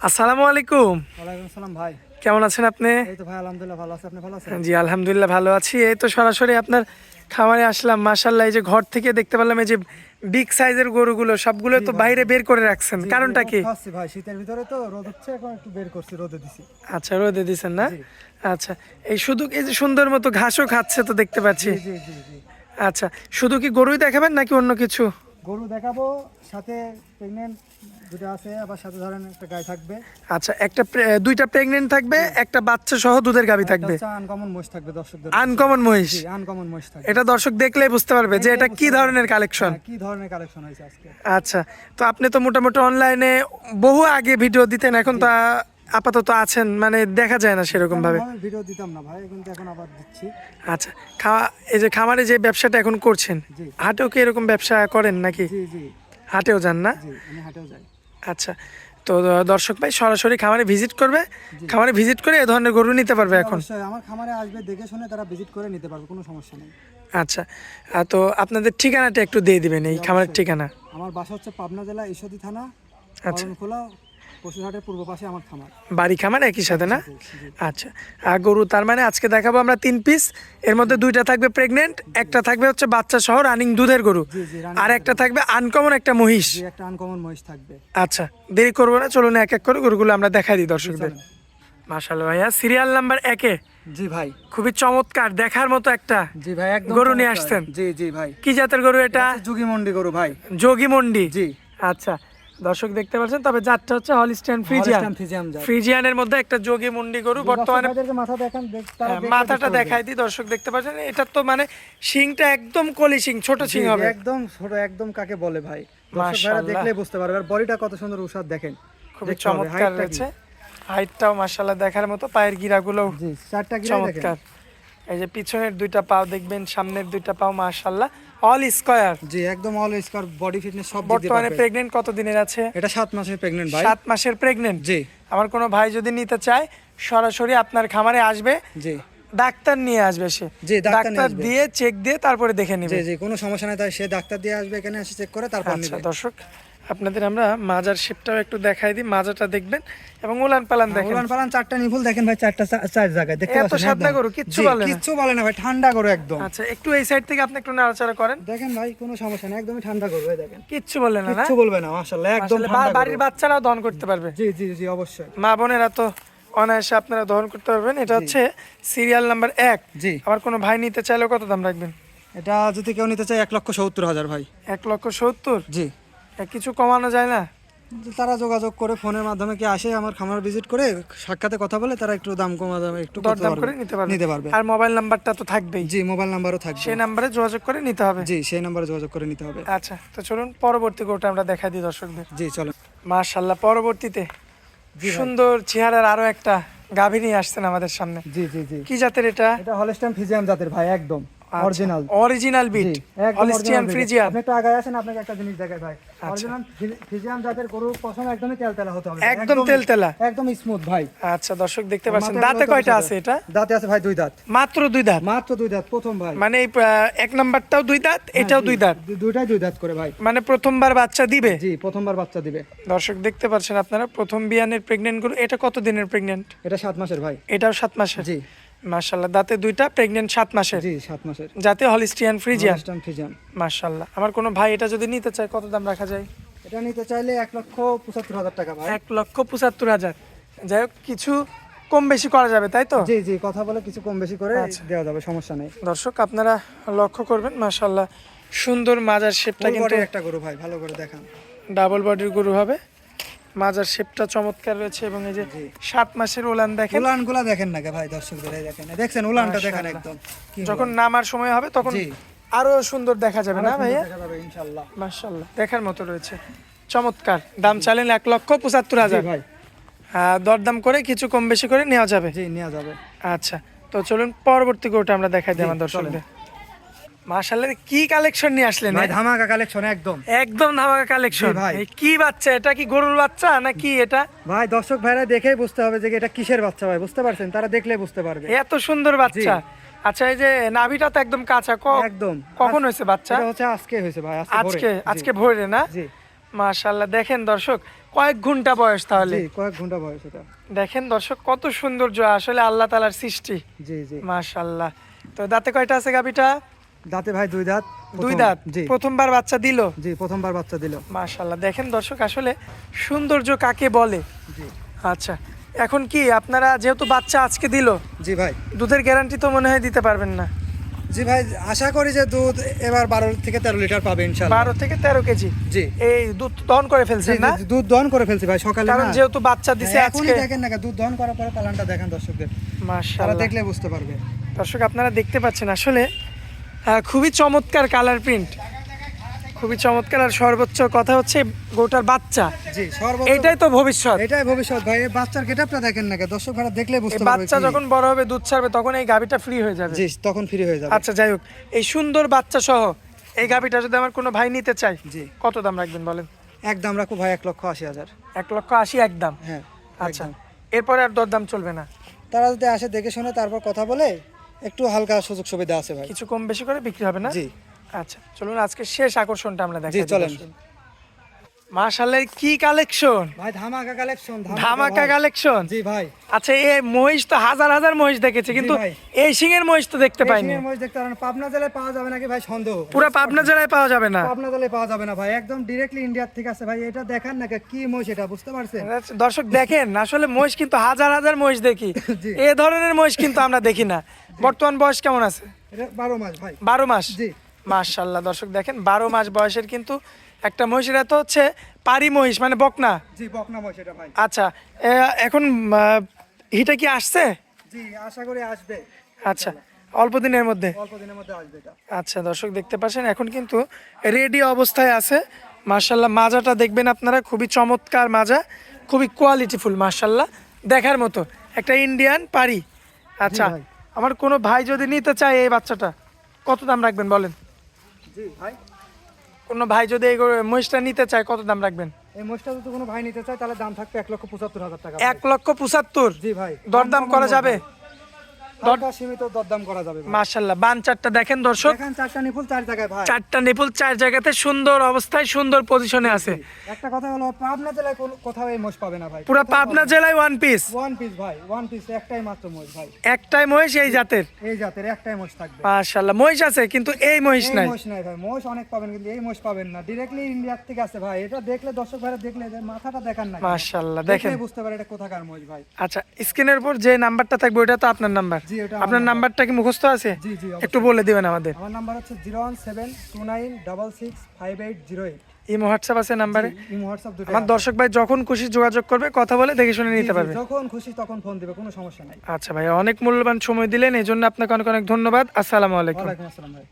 আসসালামু আলাইকুম। ওয়ালাইকুম আসসালাম ভাই। কেমন আছেন আপনি? এই তো ভাই আলহামদুলিল্লাহ ভালো আছি। আপনি ভালো আছেন? জি আলহামদুলিল্লাহ ভালো আছি। এই তো সরাসরি আপনার খামারে আসলাম। মাশাআল্লাহ, এই যে ঘর থেকে দেখতে পেলাম এই যে বিগ সাইজের গরুগুলো সবগুলো জি তো ভাই, বাইরে জি। বের করে রাখছেন, জি, জি, কারণটা এখন কি? খাচ্ছি ভাই। শীতের ভিতরে তো রোদ হচ্ছে, এখন একটু বের করছি, রোদে দিছি। আচ্ছা, রোদে দিছেন না? জি, আচ্ছা, এই শুধু এই যে সুন্দর মতো ঘাসও খাচ্ছে তো দেখতে জি, পাচ্ছি। জি, জি, জি। আচ্ছা, শুধু কি গরুই দেখাবেন নাকি অন্য কিছু? গরু দেখাবো, সাথে প্রেগনেন্ট দুটো আছে, আবার সাথে ধরেন একটা গাই থাকবে। আচ্ছা, দুইটা প্রেগনেন্ট থাকবে, একটা বাচ্চা সহ দুধের গাভী একটা থাকবে। হচ্ছে আনকমন মহিষ থাকবে দর্শকদের। আনকমন মহিষ। জি, আনকমন মহিষ থাকবে। এটা দর্শক দেখলেই বুঝতে পারবে যে এটা কি ধরনের কালেকশন। হ্যাঁ, কি ধরনের কালেকশন হয়েছে আজকে। আচ্ছা, তো আপনি তো মোটামুটি অনলাইনে বহু আগে ভিডিও দিতেন, এখন তো আপাতত আছেন, মানে দেখা যায় না সেরকম ভাবে। আমি ভিডিও দিতাম না ভাই, কিন্তু এখন আবার দিচ্ছি। আচ্ছা, এই যে খামারে যে ব্যবসাটা এখন করছেন, জি, হাটেও কি এরকম ব্যবসা করেন নাকি? জি, জি, হাটেও যান না? জি, আমি হাটেও যাই। আচ্ছা, তো দর্শক ভাই সরাসরি খামারে ভিজিট করবে, জি। খামারে ভিজিট করে এ ধরনের গরু নিতে পারবে এখন। অবশ্যই আমার খামারে আসবে, দেখে শুনে তারা ভিজিট করে নিতে পারবে, কোনো সমস্যা নেই। আচ্ছা, তো আপনাদের ঠিকানাটা একটু দিয়ে দিবেন, এই জি, খামারের অবশ্যই। ঠিকানা। আমার বাসা হচ্ছে পাবনা জেলা ঈশ্বরদী থানা, আচ্ছা, খোলা পশুরহাটের পূর্ব পাশে আমার খামার। বাড়ি খামার একই সাথে না? জি, আচ্ছা, আর গরু তার মানে আজকে দেখাবো আমরা 3 পিস, এর মধ্যে দুইটা থাকবে প্রেগনেন্ট, একটা থাকবে হচ্ছে বাচ্চা সহ রানিং দুধের গরু, জি, জি, আর একটা থাকবে আনকমন একটা মহিষ। জি, একটা আনকমন মহিষ থাকবে। আচ্ছা, দেরি করবো না, চলুন এক এক করে গরুগুলো আমরা দেখাই দিই দর্শকদের। চলেন। মাশাআল্লাহ ভাইয়া, সিরিয়াল নাম্বার 1-এ জি ভাই, খুবই চমৎকার দেখার মতো একটা জি ভাই, একদম গরু নিয়ে চমৎকার। আসছেন। জি, জি ভাই, কি জাতের গরু এটা? যোগী মন্ডি গরু ভাই। যোগী মন্ডি। জি, আচ্ছা, দর্শক দেখতে পাচ্ছেন, তবে জাতটা হচ্ছে হলিস্টিয়ান ফ্রিজিয়ান। হলস্টাইন ফ্রিজিয়ান জাত। ফ্রিজিয়ানের মধ্যে একটা যোগী মন্ডি গরু বর্তমানে। দর্শকদেরকে মাথা দেখান, তারা দেখলে মাথাটা বুঝতে পারবে। দেখাই দিই, দর্শক দেখতে পাচ্ছেন, এটা তো মানে শিংটা একদম কলি শিং, ছোট জি, শিং জি, হবে। একদম ছোট, একদম কাকে বলে ভাই। দর্শক ভাইরা মাশাআল্লাহ, দেখলেই বুঝতে পারবে। আর বডিটা কত সুন্দর উষাদ দেখেন। খুবই দেখতে হবে, চমৎকার হাইটটা কি। রয়েছে, হাইটটাও মাশাআল্লাহ দেখার মতো, পায়ের গিরাগুলো জি, চারটা গিরাই দেখেন। চমৎকার। এই যে পিছনের দুইটা পাও দেখবেন, সামনের দুইটা পাও মাশাআল্লাহ অল স্কয়ার। জি, একদম অল স্কোর, বডি ফিটনেস সব দিক দিয়ে বর্তমানে পারফেক্ট। প্রেগনেন্ট কত দিনের আছে? এটা 7 মাসের প্রেগন্যান্ট ভাই। 7 মাসের প্রেগনেন্ট। জি, আমার কোনো ভাই যদি নিতে চায় সরাসরি আপনার খামারে আসবে, জি, ডাক্তার নিয়ে আসবে সে, জি, ডাক্তার নিয়ে ডাক্তার আসবে। দিয়ে চেক দিয়ে তারপরে দেখে নিবে। জি, জি, কোনো সমস্যা নাই, তাই সে ডাক্তার দিয়ে আসবে, এখানে এসে চেক করে তারপর আচ্ছা নিবে। দর্শক, আপনাদের আমরা মাজার শেপটাও একটু দেখাই দিই, মাজাটা দেখবেন এবং উলান পালান দেখেন। উলান পালান চারটা নিপুল দেখেন ভাই, চার জায়গায় দেখতে এত পাচ্ছেন। সাদা একদম। গরু কিচ্ছু জি, বলে না। কিচ্ছু বলে না ভাই, ঠান্ডা গরু একদম। আচ্ছা, একটু এই সাইড থেকে আপনি একটু নাড়াচাড়া করেন। দেখেন ভাই, কোনো সমস্যা নেই, একদমই ঠান্ডা গরু, এই দেখেন। কিচ্ছু বলে না, না? কিচ্ছু বলবে না, মাশাআল্লাহ, একদম আসলে ঠান্ডা বাড়ির গরু। বাচ্চারাও দহন করতে পারবে। জি, জি, জি, অবশ্যই। মা বোনেরা তো অনায়াসে আপনারা দহন করতে পারবেন। এটা হচ্ছে সিরিয়াল নাম্বার 1। জি, আবার কোনো ভাই নিতে চাইলেও কত দাম রাখবেন? এটা যদি কেউ নিতে চায় 1,70,000 ভাই। 1,70,000। জি, কিছু কমানো যায় না? তারা যোগাযোগ করে ফোনের মাধ্যমে কি আসে আমার খামার ভিজিট করে সাক্ষাতে কথা বলে তারা একটু দাম কমা দামে একটু করতে দরদাম করে পারবে, নিতে পারবে। আর মোবাইল নাম্বারটা তো থাকবেই, জি, মোবাইল নাম্বারও থাকবে। সেই নাম্বারে যোগাযোগ করে নিতে হবে। জি, সেই নাম্বারে যোগাযোগ করে নিতে হবে। আচ্ছা, তো চলুন পরবর্তী গরুটা আমরা দেখাই দিই দর্শকদের। জি, চলেন। মাশাআল্লাহ, পরবর্তীতে সুন্দর চেহারার আরো একটা গাভী নিয়ে আসছেন আমাদের সামনে। জি, জি, জি, কি জাতের এটা? এটা হলস্টাইন ফ্রিজিয়ান জাতের ভাই, একদম অরিজিনাল। অরিজিনাল বিট হলস্টিয়ান ফ্রিজিয়ান। আপনি একটু আগায় আসেন, আপনাকে একটা জিনিস দেখাই ভাই। অরিজিনাল ফ্রিজিয়ান জাতের গরু পছন্দ, একদমই তেলতেলা হতে হবে, একদম তেলতেলা, একদম স্মুথ ভাই। আচ্ছা দর্শক দেখতে পাচ্ছেন, মাথায় দাঁতে কোনো কয়টা দোষ আছে এটা? দাঁতে আছে ভাই 2 দাঁত, মাত্র 2 দাঁত। মাত্র 2 দাঁত, প্রথম ভাই। মানে এই এক নাম্বারটাও 2 দাঁত, এটাও 2 দাঁত, দুইটাই 2 দাঁত করে ভাই। মানে প্রথমবার বাচ্চা দিবে। জি, প্রথমবার বাচ্চা দিবে। দর্শক দেখতে পাচ্ছেন আপনারা, প্রথম বিয়ানের প্রেগনেন্ট গরু। এটা কত দিনের প্রেগনেন্ট? এটা 7 মাসের ভাই। এটাও 7 মাসের। জি, মাশাআল্লাহ, দাঁতে 2টা, প্রেগনেন্ট 7 মাসের, জি, 7 মাসের। যাতে হলিস্টিয়ান ফ্রিজিয়ান। Holstein Friesian. মাশাআল্লাহ, আমার কোনো ভাই এটা যদি নিতে চায় কত দাম রাখা যায়? এটা নিতে চাইলে 1,75,000 টাকা ভাই। 1,75,000। যাই হোক, কিছু কম বেশি করা যাবে, তাই তো? জি, জি, কথা বলে কিছু কম বেশি করে আচ্ছা। দেওয়া যাবে, সমস্যা নেই। দর্শক আপনারা লক্ষ্য করবেন, মাশাআল্লাহ সুন্দর মাজার শেপটা, ফুল কিন্তু বডির একটা গরু ভাই, ভালো করে দেখান। ডাবল বডির গরু হবে। মাজার শেপটা চমৎকার রয়েছে এবং এই যে 7 মাসের উলান দেখেন। উলানগুলা দেখেন না ভাই, দর্শকদের এই দেখেন, দেখছেন উলানটা দেখেন একদম। কি যখন নামার সময় হবে তখন জি, আরো সুন্দর দেখা যাবে না ভাইয়া? দেখা যাবে ইনশাআল্লাহ। মাশাআল্লাহ, দেখার মতো রয়েছে, চমৎকার। দাম চাইলেন 1,75,000। জি ভাই, দরদাম করে কিছু কম বেশি করে নেওয়া যাবে। জি, নেওয়া যাবে। আচ্ছা, তো চলুন পরবর্তী গরুটা আমরা দেখাই দিই জি, আমার দর্শকদের। চলেন। মাশাআল্লাহ, কি কালেকশন নিয়ে আসলেন? ভাই ধামাকা কালেকশন একদম। একদম ধামাকা কালেকশন। জি ভাই। কি বাচ্চা এটা? কি গরুর বাচ্চা নাকি এটা? ভাই দর্শক ভাইরা দেখেই বুঝতে হবে যে এটা কিসের বাচ্চা ভাই, বুঝতে পারছেন? তারা দেখলেই বুঝতে পারবে। এত সুন্দর বাচ্চা। আচ্ছা, এই যে নাভিটা তো একদম কাঁচা, একদম। কখন হয়েছে বাচ্চা? এটা হচ্ছে আজকে হয়েছে ভাই, আজকে ভোরে। আজকে ভোরে না? জি, মাশাআল্লাহ, দেখেন দর্শক কয়েক ঘন্টা বয়স তাহলে। জি কয়েক ঘন্টা বয়স এটা। দেখেন দর্শক কত সৌন্দর্য, আসলে আল্লাহ তাআলার সৃষ্টি। জি জি। মাশাআল্লাহ। তো দাঁতে কয়টা আছে গাবিটা? দাঁতে ভাই 2 দাঁত। দুই দাঁত। জি প্রথমবার বাচ্চা দিল? জি প্রথমবার বাচ্চা দিল। মাশাআল্লাহ, দেখেন দর্শক আসলে সৌন্দর্য কাকে বলে। জি আচ্ছা, এখন কি আপনারা যেহেতু বাচ্চা আজকে দিল, জি ভাই। দুধের গ্যারান্টি তো মনে হয় দিতে পারবেন না? জি ভাই, আশা করি যে দুধ এবার 12 থেকে 13 লিটার পাবে ইনশাআল্লাহ। 12 থেকে 13 কেজি। জি। এই দুধ দহন করে ফেলছেন না? জি, দুধ দহন করে ফেলছি ভাই সকালে কারণ না। যেহেতু বাচ্চা দিছে হ্যাঁ, আজকে। এখনই দেখেন না, দুধ দহন করার পরে পালানটা দেখেন দর্শকদের, তারা মাশাআল্লাহ, দেখলে বুঝতে পারবে। দর্শক আপনারা দেখতে পাচ্ছেন আসলে খুবই চমৎকার কালার প্রিন্ট, খুবই চমৎকার। আর সর্বোচ্চ কথা হচ্ছে গরুটার বাচ্চা, জি সর্বোচ্চ এটাই তো ভবিষ্যৎ। এটাই ভবিষ্যৎ ভাই। এই বাচ্চার গেটআপটা দেখেন না, দর্শক ভাড়া দেখলে এই বুঝতে পারবে। বাচ্চা যখন বড় হবে দুধ ছাড়বে তখন এই গাভীটা ফ্রি হয়ে যাবে। জি তখন ফ্রি হয়ে যাবে। আচ্ছা যাই হোক, এই সুন্দর বাচ্চা সহ এই গাভীটা যদি আমার কোনো ভাই নিতে চাই, জি কত দাম রাখবেন বলেন? একদম রাখো ভাই 1,80,000। 1,80,000 একদম? হ্যাঁ আচ্ছা, একদম। এরপরে আর দরদাম চলবে না? তারা যদি আসে দেখে শুনে তারপর কথা বলে একটু হালকা সুযোগ সুবিধা আছে ভাই। কিছু কম বেশি করে বিক্রি হবে না? জি আচ্ছা চলুন আজকে শেষ আকর্ষণটা আমরা দেখাই। জি, চলেন। মাশাআল্লাহ, কি কালেকশন! ভাই ধামাকা কালেকশন, ধামাকা ভাই। কালেকশন। জি ভাই। আচ্ছা, এই মহিষ তো হাজার হাজার মহিষ দেখেছি, কিন্তু ভাই। এই সিংয়ের মহিষ তো দেখতে পাইনি। এই মহিষ দেখতে পারেন, পাবনা জেলায় পাওয়া যাবে নাকি ভাই সন্দেহ। পুরো পাবনা জেলায় পাওয়া যাবে না? পাবনা জেলায় পাওয়া যাবে না ভাই, একদম ডাইরেক্টলি ইন্ডিয়ার থেকে আছে ভাই। এটা দেখেন না কি মহিষ, এটা বুঝতে পারছেন? দর্শক দেখেন, আসলে মহিষ কিন্তু হাজার হাজার মহিষ দেখি, জি। এ ধরনের মহিষ কিন্তু আমরা দেখি না। বর্তমান বয়স কেমন আছে? এটা 12 মাস ভাই। 12 মাস? জি। মাশাআল্লাহ, দর্শক দেখেন 12 মাস বয়সের কিন্তু একটা মহিষের, এত হচ্ছে পারি মহিষ মানে বকনা। জি বকনা মহিষ এটা ভাই। আচ্ছা, এখন হিটা কি আসছে? জি আশা করি আসবে। আচ্ছা, অল্প দিনের মধ্যে? অল্প দিনের মধ্যে আসবে এটা। আচ্ছা দর্শক দেখতে পাচ্ছেন এখন কিন্তু রেডি অবস্থায় আছে। মাশাআল্লাহ, মাজাটা দেখবেন আপনারা, খুবই চমৎকার মাজা, খুবই কোয়ালিটিফুল, মাশাআল্লাহ দেখার মতো একটা ইন্ডিয়ান পারি। আচ্ছা, ভাই। আমার কোনো ভাই যদি নিতে চায় এই বাচ্চাটা, কত দাম রাখবেন বলেন? জি ভাই। কোনো ভাই যদি এই মহিষটা নিতে চায় কত দাম রাখবেন? এই মহিষটা যদি কোনো ভাই নিতে চায় তাহলে দাম থাকবে 1,75,000 টাকা। 1,75,000? জি ভাই। দরদাম করা যাবে? হালকা সীমিত দরদাম করা যাবে ভাই। মাশাআল্লাহ, বান চারটা দেখেন দর্শক, দেখেন চারটা নিপুল 4 জায়গায় ভাই। চারটা নিপুল 4 জায়গাতে সুন্দর অবস্থায় সুন্দর পজিশনে আছে। একটা কথা হলো, পাবনা জেলায় কোথাও এই মোষ পাবে না ভাই। পুরো পাবনা জেলায় ওয়ান পিস? ওয়ান পিস ভাই, ওয়ান পিস একটাই মাত্র মোষ ভাই। একটাই মহিষ এই জাতের? এই জাতের একটাই মোষ থাকবে। মাশাআল্লাহ, মহিষ আছে কিন্তু এই মহিষ এই নাই। মোষ নাই ভাই, মোষ অনেক পাবেন কিন্তু এই মোষ পাবেন না। ডাইরেক্টলি ইন্ডিয়ার থেকে আছে ভাই। এটা দেখলে দর্শক ভাইরা দেখলে এদের মাথাটা দেখান না, মাশাআল্লাহ দেখেন। দেখলে বুঝতে পারে এটা কোথাকার মোষ ভাই। আচ্ছা, স্ক্রিনের উপর যে নাম্বারটা থাকবে ওটা তো আপনার নাম্বার? জি, ওটা আপনার নাম্বারটা কি মুখস্থ আছে? জি জি একটু বলে দিবেন আমাদের। আমার নাম্বার হচ্ছে 01729665808। ইমো হোয়াটসঅ্যাপ আছে নাম্বারে? ইমো হোয়াটসঅ্যাপ দুটো। আমার দর্শক ভাই যখন খুশি যোগাযোগ করবে, কথা বলে দেখে শুনে নিতে পারবে। যখন খুশি তখন ফোন দিবে, কোনো সমস্যা নাই। আচ্ছা ভাই, অনেক মূল্যবান সময় দিলেন, এই জন্য আপনাকে অনেক অনেক ধন্যবাদ। আসসালামু আলাইকুম। ওয়ালাইকুম আসসালাম ভাই।